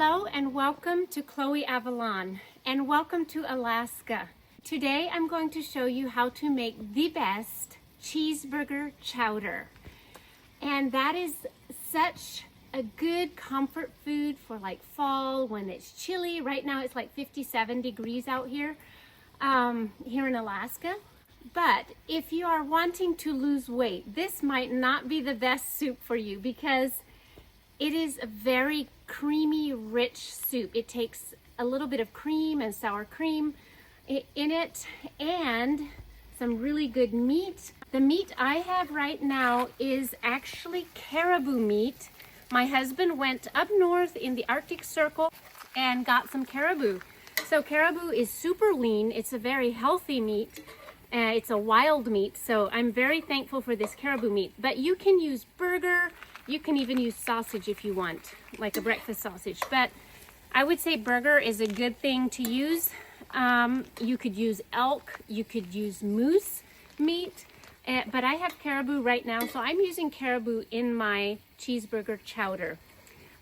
Hello and welcome to Chloe Avalon and welcome to Alaska. Today I'm going to show you how to make the best cheeseburger chowder. And that is such a good comfort food for like fall when it's chilly. Right now it's like 57 degrees out here, here in Alaska. But if you are wanting to lose weight, this might not be the best soup for you because it is a very creamy, rich soup. It takes a little bit of cream and sour cream in it and some really good meat. The meat I have right now is actually caribou meat. My husband went up north in the Arctic Circle and got some caribou. So caribou is super lean. It's a very healthy meat. It's a wild meat, so I'm very thankful for this caribou meat. But you can use burger. You can even use sausage if you want, like a breakfast sausage. But I would say burger is a good thing to use. You could use elk, you could use moose meat, but I have caribou right now, so I'm using caribou in my cheeseburger chowder.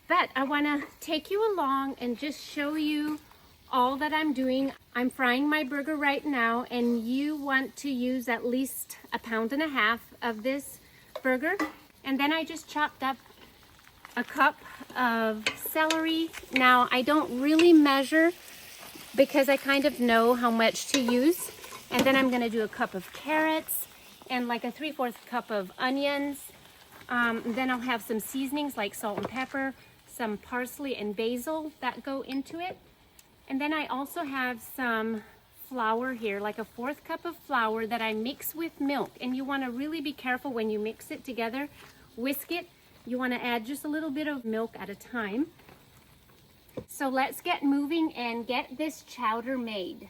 But I want to take you along and just show you all that I'm doing. I'm frying my burger right now, and you want to use at least 1.5 pounds of this burger. And then I just chopped up a cup of celery. Now, I don't really measure because I kind of know how much to use. And then I'm gonna do a cup of carrots and like a 3/4 cup of onions. Then I'll have some seasonings like salt and pepper, some parsley and basil that go into it. And then I also have some flour here, like a 1/4 cup of flour that I mix with milk. And you wanna really be careful when you mix it together. Whisk it. You want to add just a little bit of milk at a time. So let's get moving and get this chowder made.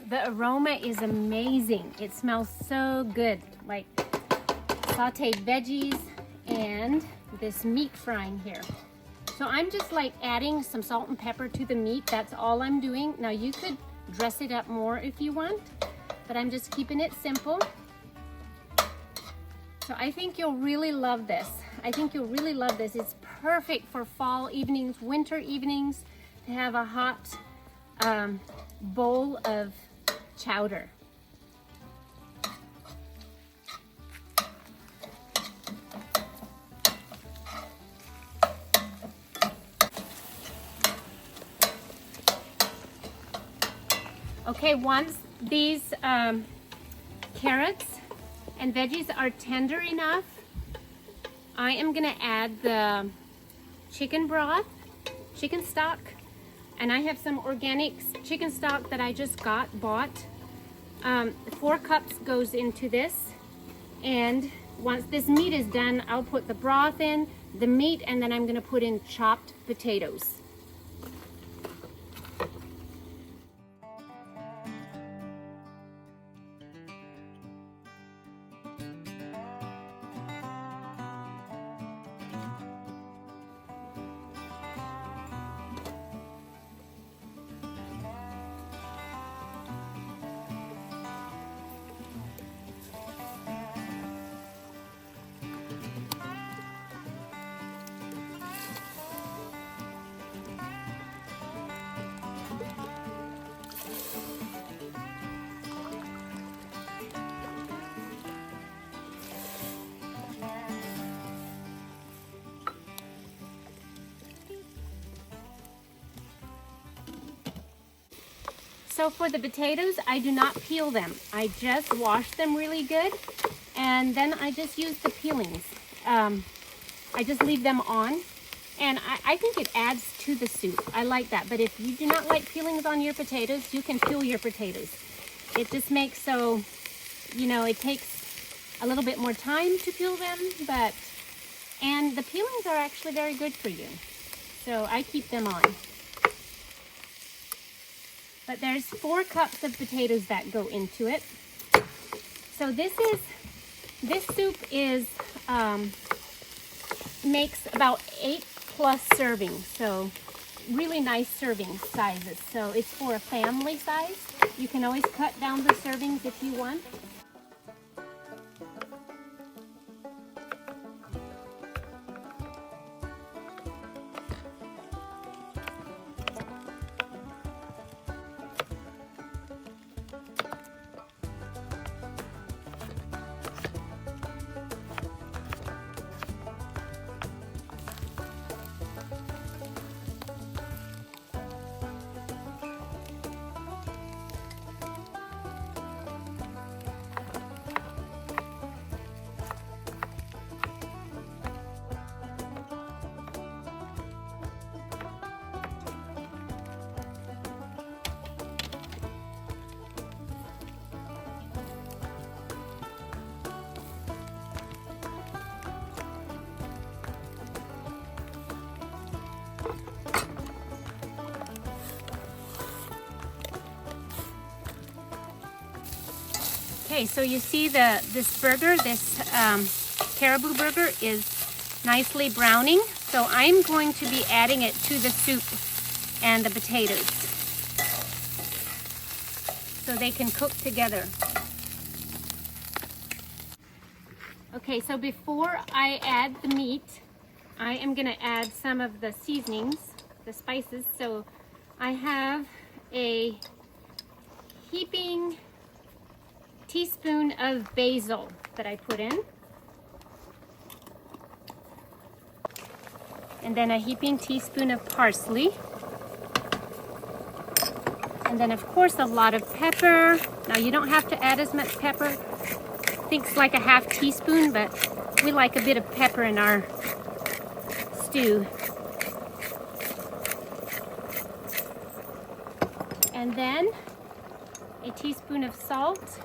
The aroma is amazing. It smells so good, like sauteed veggies and this meat frying here. So I'm just like adding some salt and pepper to the meat. That's all I'm doing. Now you could dress it up more if you want, but I'm just keeping it simple. So I think you'll really love this. I think you'll really love this. It's perfect for fall evenings, winter evenings, to have a hot bowl of chowder. Okay, once these carrots and veggies are tender enough, I am gonna add the chicken broth, chicken stock, and I have some organic chicken stock that I just bought. 4 cups goes into this. And once this meat is done, I'll put the broth in, the meat, and then I'm gonna put in chopped potatoes. so for the potatoes, I do not peel them. I just wash them really good, and then I just use the peelings. I just leave them on, and I think it adds to the soup. I like that, but if you do not like peelings on your potatoes, you can peel your potatoes. It just makes so, you know, it takes a little bit more time to peel them, and the peelings are actually very good for you. So I keep them on. But there's 4 cups of potatoes that go into it. So this soup is, makes about 8+ servings. So really nice serving sizes. So it's for a family size. You can always cut down the servings if you want. Okay, so you see this burger, this caribou burger is nicely browning. So I'm going to be adding it to the soup and the potatoes so they can cook together. Okay, so before I add the meat, I am going to add some of the seasonings, the spices. So I have a heaping teaspoon of basil that I put in, and then a heaping teaspoon of parsley, and then of course a lot of pepper. Now you don't have to add as much pepper. I think it's like a ½ teaspoon, but we like a bit of pepper in our stew. And then a teaspoon of salt,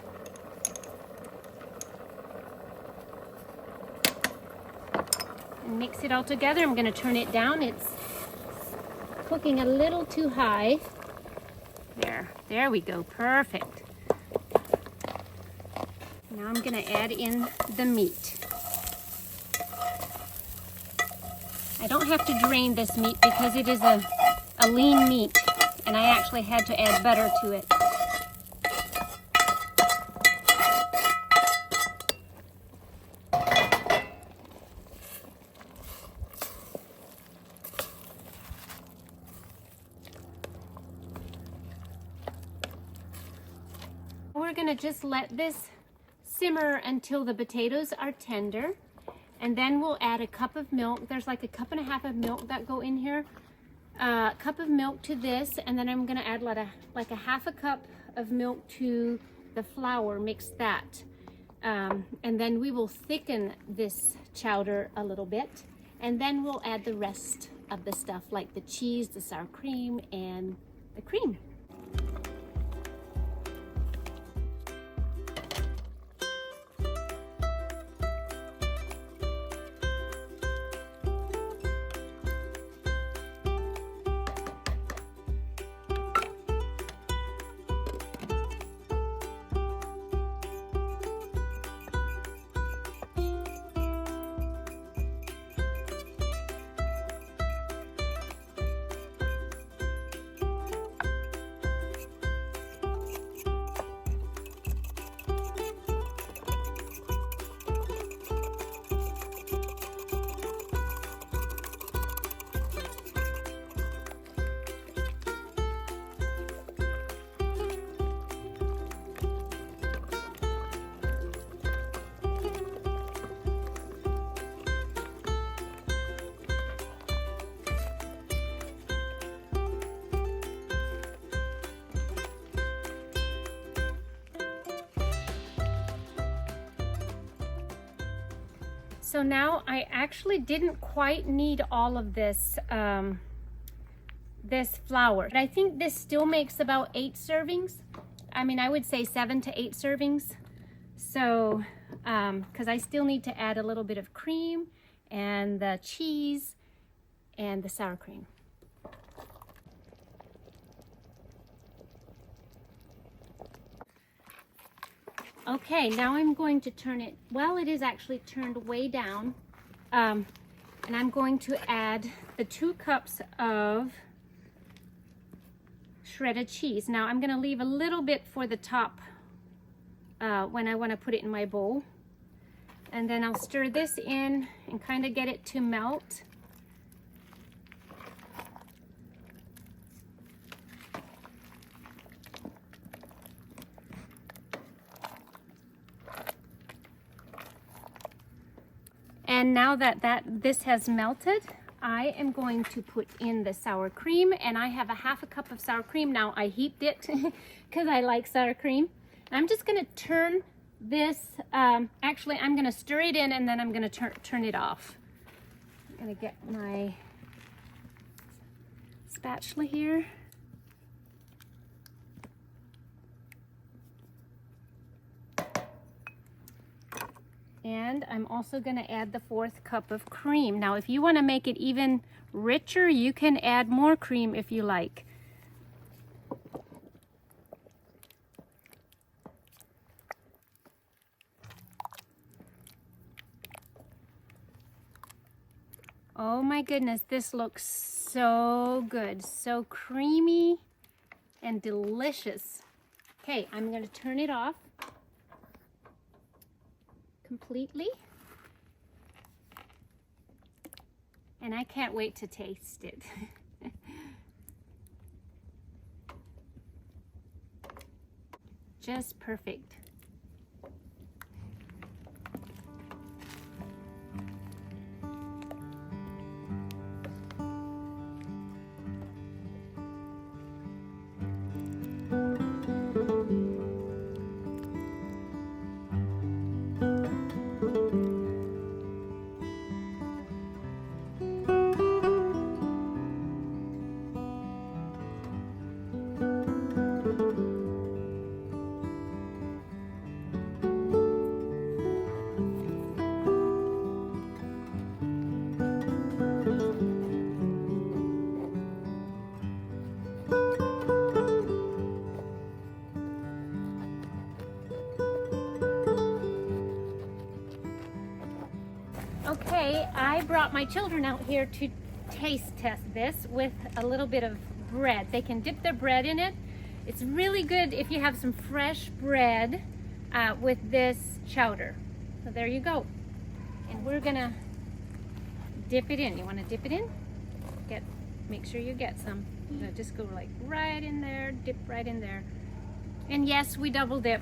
and mix it all together. I'm going to turn it down. It's cooking a little too high. There we go. Perfect. Now I'm going to add in the meat. I don't have to drain this meat because it is a lean meat, and I actually had to add butter to it. We're going to just let this simmer until the potatoes are tender, and then we'll add a cup of milk. There's like a cup and a half of milk that go in here. A cup of milk to this, and then I'm going to add like a ½ cup of milk to the flour. Mix that, and then we will thicken this chowder a little bit, and then we'll add the rest of the stuff like the cheese, the sour cream, and the cream. So now I actually didn't quite need all of this this flour, but I think this still makes about 8 servings. I mean, I would say 7 to 8 servings. So, because I still need to add a little bit of cream and the cheese and the sour cream. Okay, now I'm going to turn it, well, it is actually turned way down. And I'm going to add the 2 cups of shredded cheese. Now I'm going to leave a little bit for the top when I want to put it in my bowl. And then I'll stir this in and kind of get it to melt. And now that this has melted, I am going to put in the sour cream, and I have a 1/2 cup of sour cream. Now I heaped it because I like sour cream. I'm just going to turn this, actually I'm going to stir it in and then I'm going to turn it off. I'm going to get my spatula here. And I'm also going to add the 4th cup of cream. Now, if you want to make it even richer, you can add more cream if you like. Oh my goodness, this looks so good, so creamy and delicious. Okay, I'm going to turn it off completely, and I can't wait to taste it. Just perfect. Okay, I brought my children out here to taste test this with a little bit of bread. They can dip their bread in it. It's really good if you have some fresh bread with this chowder. So there you go. And we're gonna dip it in. You wanna dip it in? Make sure you get some. Just go like right in there, dip right in there. And yes, we double dip.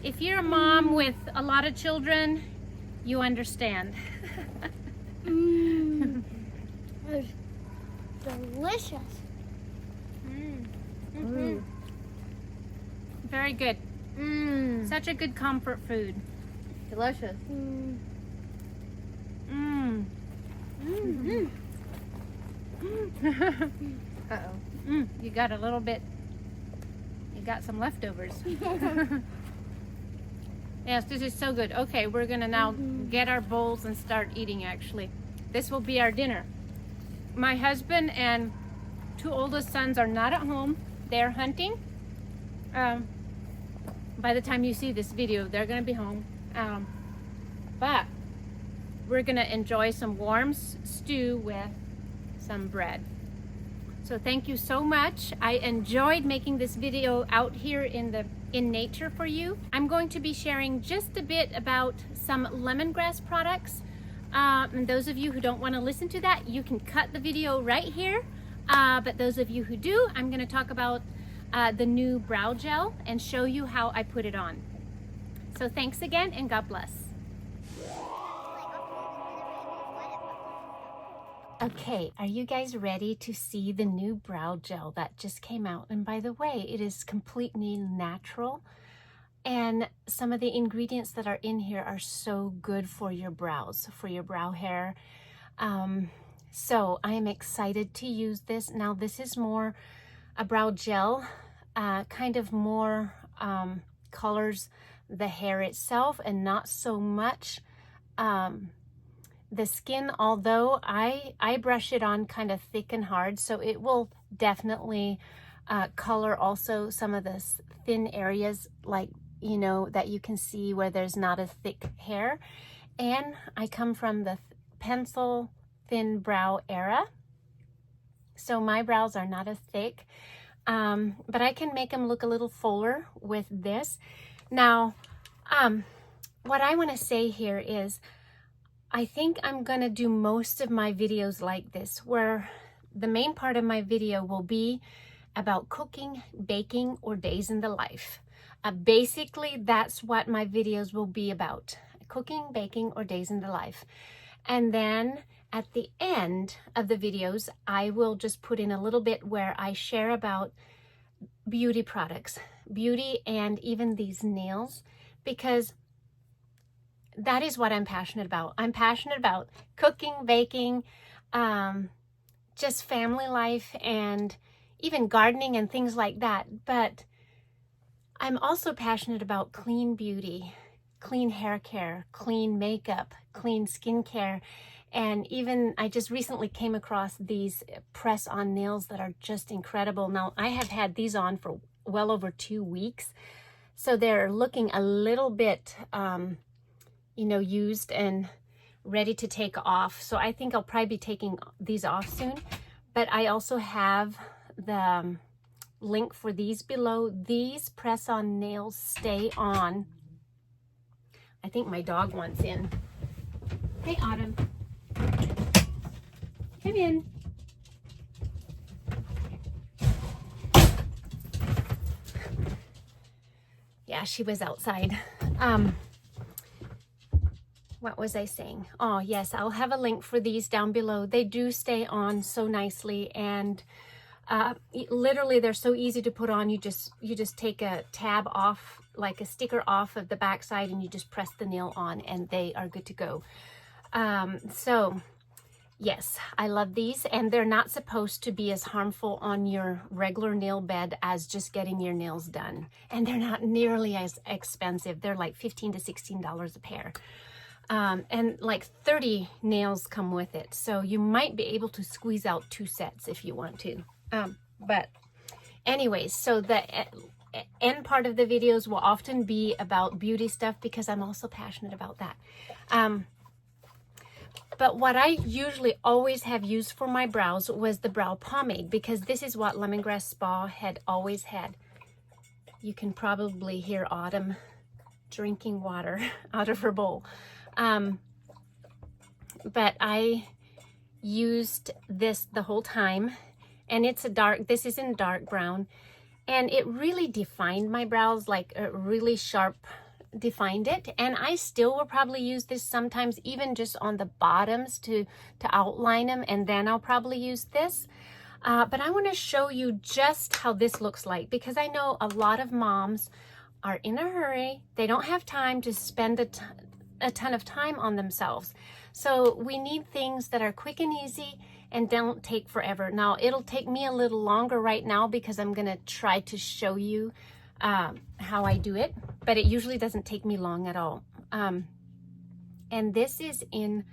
If you're a mom with a lot of children, you understand. It's delicious. Very good. Such a good comfort food. Delicious. Uh-oh. You got a little bit, you got some leftovers. Yes, this is so good. Okay, we're gonna now get our bowls and start eating actually. This will be our dinner. My husband and 2 oldest sons are not at home. They're hunting. By the time you see this video, they're gonna be home. But we're gonna enjoy some warm stew with some bread. So thank you so much. I enjoyed making this video out here in nature for you. I'm going to be sharing just a bit about some lemongrass products. And those of you who don't want to listen to that, you can cut the video right here. But those of you who do, I'm going to talk about the new brow gel and show you how I put it on. So thanks again, and God bless. Okay, are you guys ready to see the new brow gel that just came out? And by the way, it is completely natural. And some of the ingredients that are in here are so good for your brows, for your brow hair. So I am excited to use this. Now this is more a brow gel, kind of more colors the hair itself and not so much the skin, although I brush it on kind of thick and hard, so it will definitely color also some of the thin areas, like, you know, that you can see where there's not a thick hair. And I come from the pencil thin brow era, so my brows are not as thick, but I can make them look a little fuller with this. Now, what I want to say here is, I think I'm going to do most of my videos like this, where the main part of my video will be about cooking, baking, or days in the life. Basically, that's what my videos will be about: cooking, baking, or days in the life. And then at the end of the videos, I will just put in a little bit where I share about beauty products, beauty, and even these nails, because that is what I'm passionate about. I'm passionate about cooking, baking, just family life, and even gardening and things like that. But I'm also passionate about clean beauty, clean hair care, clean makeup, clean skincare. And even I just recently came across these press-on nails that are just incredible. Now, I have had these on for well over 2 weeks, so they're looking a little bit you know, used and ready to take off. So I think I'll probably be taking these off soon. But I also have the link for these below. These press-on nails stay on. I think my dog wants in. Hey, Autumn. Come in. Yeah, she was outside. What was I saying? Oh, yes, I'll have a link for these down below. They do stay on so nicely, and literally they're so easy to put on. You just take a tab off, like a sticker off of the back side, and you just press the nail on, and they are good to go. So yes, I love these, and they're not supposed to be as harmful on your regular nail bed as just getting your nails done. And they're not nearly as expensive. They're like $15 to $16 a pair. And like 30 nails come with it. So you might be able to squeeze out 2 sets if you want to. But anyways, so the end part of the videos will often be about beauty stuff, because I'm also passionate about that. But what I usually always have used for my brows was the brow pomade, because this is what Lemongrass Spa had always had. You can probably hear Autumn drinking water out of her bowl. But I used this the whole time, and it's this is in dark brown, and it really defined my brows, like really sharp defined it. And I still will probably use this sometimes, even just on the bottoms to outline them, and then I'll probably use this. But I want to show you just how this looks like, because I know a lot of moms are in a hurry. They don't have time to spend a ton of time on themselves. So we need things that are quick and easy and don't take forever. Now, it'll take me a little longer right now because I'm gonna try to show you how I do it, but it usually doesn't take me long at all. And this is in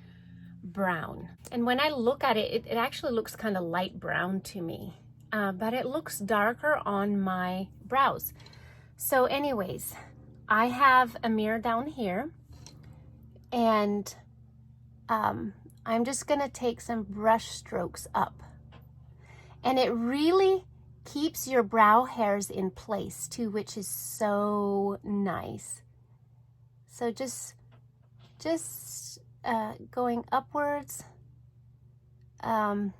brown. And when I look at it, it actually looks kind of light brown to me, but it looks darker on my brows. So anyways, I have a mirror down here, and I'm just gonna take some brush strokes up, and it really keeps your brow hairs in place too, which is so nice. So just going upwards, and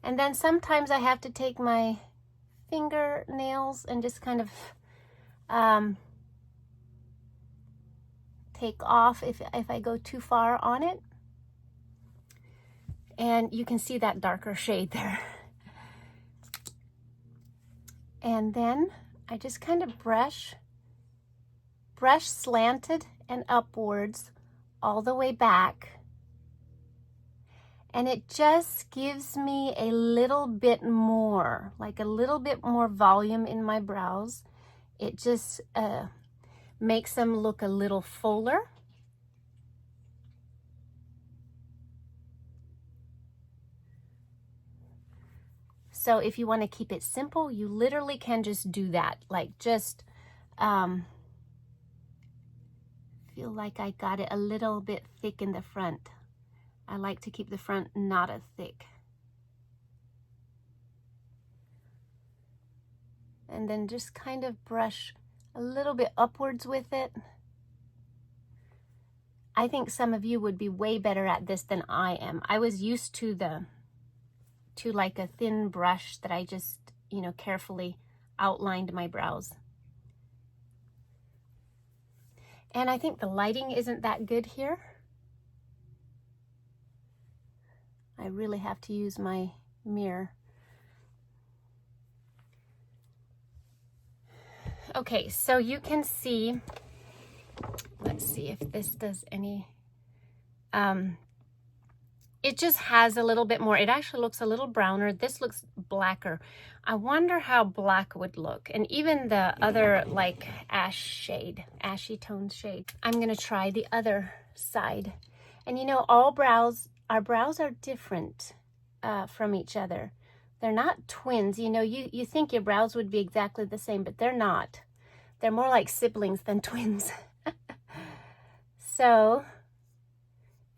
then sometimes I have to take my fingernails and just kind of take off if I go too far on it. And you can see that darker shade there. And then I just kind of brush brush slanted and upwards all the way back. And it just gives me a little bit more, like a little bit more volume in my brows. It just makes them look a little fuller. So if you want to keep it simple, you literally can just do that. Like just feel like I got it a little bit thick in the front. I like to keep the front not as thick. And then just kind of brush a little bit upwards with it. I think some of you would be way better at this than I am. I was used to like a thin brush that I just, you know, carefully outlined my brows. And I think the lighting isn't that good here. I really have to use my mirror. Okay, so you can see, let's see if this does any, it just has a little bit more. It actually looks a little browner. This looks blacker. I wonder how black would look. And even the other like ashy toned shade. I'm gonna try the other side. And you know, our brows are different from each other. They're not twins. You know, you think your brows would be exactly the same, but they're not. They're more like siblings than twins. So,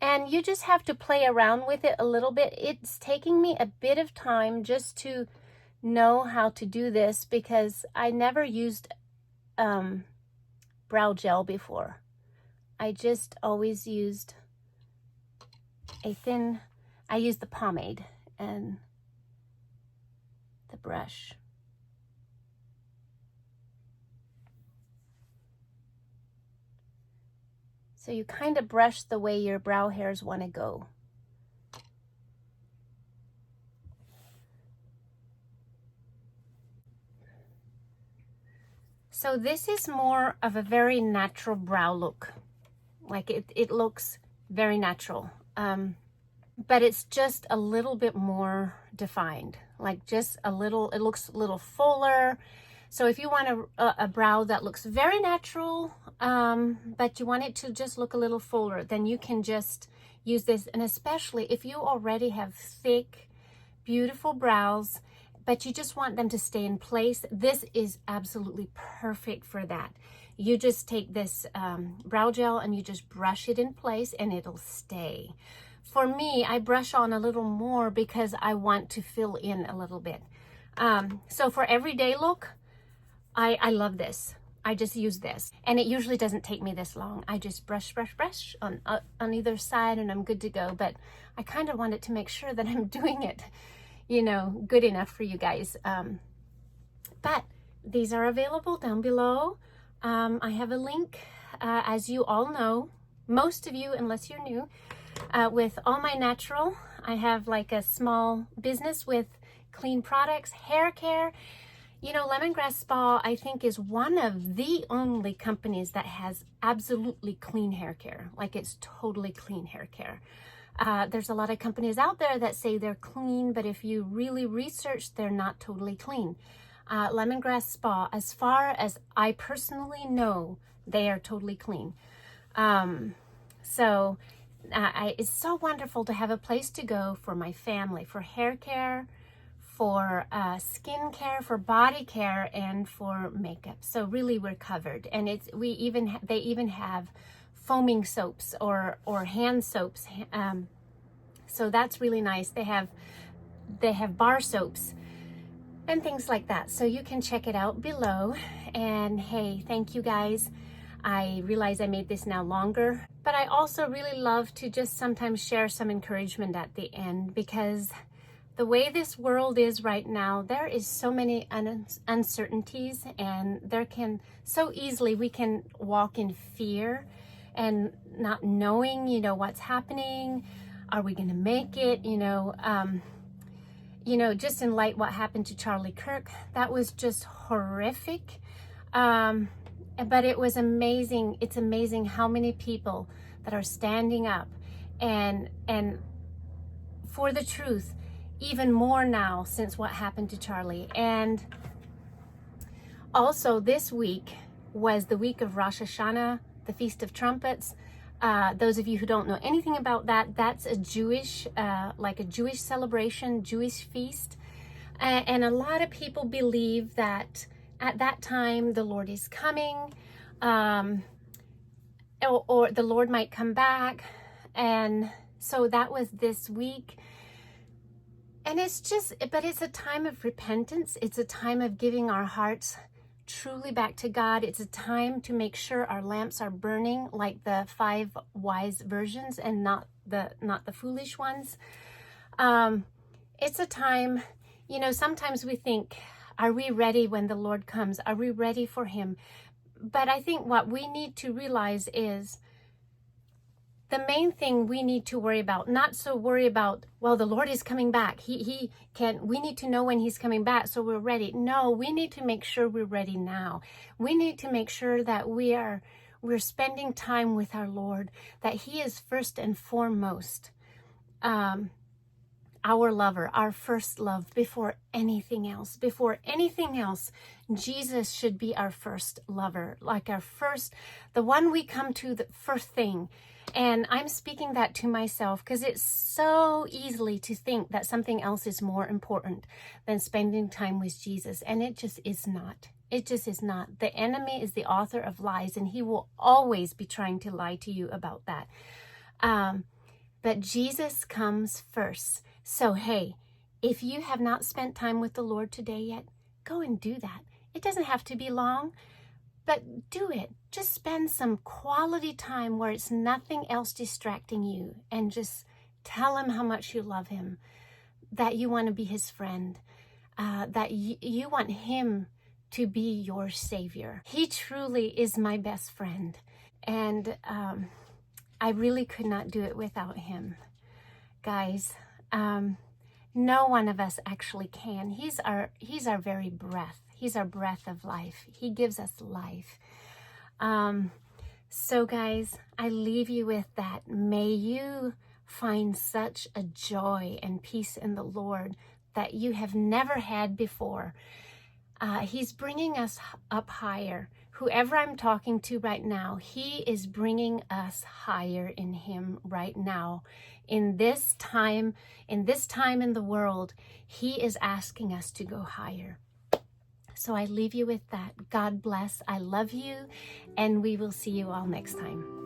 and you just have to play around with it a little bit. It's taking me a bit of time just to know how to do this because I never used brow gel before. I just always used I used the pomade and the brush. So you kind of brush the way your brow hairs want to go. So this is more of a very natural brow look. Like it looks very natural. But it's just a little bit more defined. Like just a little, it looks a little fuller. So if you want a brow that looks very natural, but you want it to just look a little fuller, then you can just use this. And especially if you already have thick, beautiful brows, but you just want them to stay in place, this is absolutely perfect for that. You just take this brow gel and you just brush it in place and it'll stay. For me, I brush on a little more because I want to fill in a little bit. So for everyday look, I love this. I just use this, and it usually doesn't take me this long. I just brush on either side and I'm good to go. But I kind of wanted to make sure that I'm doing it, you know, good enough for you guys. But these are available down below. I have a link, as you all know, most of you, unless you're new, with All My Natural. I have like a small business with clean products, hair care. You know, Lemongrass Spa, I think, is one of the only companies that has absolutely clean hair care. Like, it's totally clean hair care. There's a lot of companies out there that say they're clean, but if you really research, they're not totally clean. Lemongrass Spa, as far as I personally know, they are totally clean. It's so wonderful to have a place to go for my family, for hair care, for skin care, for body care, and for makeup. So really we're covered. And they even have foaming soaps or hand soaps. So that's really nice. They have bar soaps and things like that. So you can check it out below. And hey, thank you guys. I realize I made this now longer, but I also really love to just sometimes share some encouragement at the end, because the way this world is right now, there is so many uncertainties, and so easily we can walk in fear and not knowing, you know, what's happening. Are we going to make it? You know, just in light what happened to Charlie Kirk, that was just horrific. But it was amazing. It's amazing how many people that are standing up and for the truth, even more now since what happened to Charlie. And also this week was the week of Rosh Hashanah, the Feast of Trumpets. Those of you who don't know anything about that, that's a Jewish, like a Jewish celebration, Jewish feast. And a lot of people believe that at that time the Lord is coming, or the Lord might come back. And so that was this week. And it's just, but it's a time of repentance. It's a time of giving our hearts truly back to God. It's a time to make sure our lamps are burning like the 5 wise virgins and not the foolish ones. It's a time, you know, sometimes we think, are we ready when the Lord comes? Are we ready for him? But I think what we need to realize is the main thing we need to worry about, not so worry about, well, the Lord is coming back. We need to know when he's coming back so we're ready. No, we need to make sure we're ready now. We need to make sure that we're spending time with our Lord, that he is first and foremost our lover, our first love before anything else. Before anything else, Jesus should be our first lover, like our first, the one we come to the first thing. And I'm speaking that to myself because it's so easily to think that something else is more important than spending time with Jesus. And it just is not. It just is not. The enemy is the author of lies, and he will always be trying to lie to you about that. But Jesus comes first. So, hey, if you have not spent time with the Lord today yet, go and do that. It doesn't have to be long, but do it. Just spend some quality time where it's nothing else distracting you, and just tell him how much you love him, that you want to be his friend, that you want him to be your savior. He truly is my best friend, and I really could not do it without him. Guys, no one of us actually can. He's our very breath. He's our breath of life. He gives us life. So guys, I leave you with that. May you find such a joy and peace in the Lord that you have never had before. He's bringing us up higher. Whoever I'm talking to right now, he is bringing us higher in him right now. In this time in the world, he is asking us to go higher. So I leave you with that. God bless. I love you, and we will see you all next time.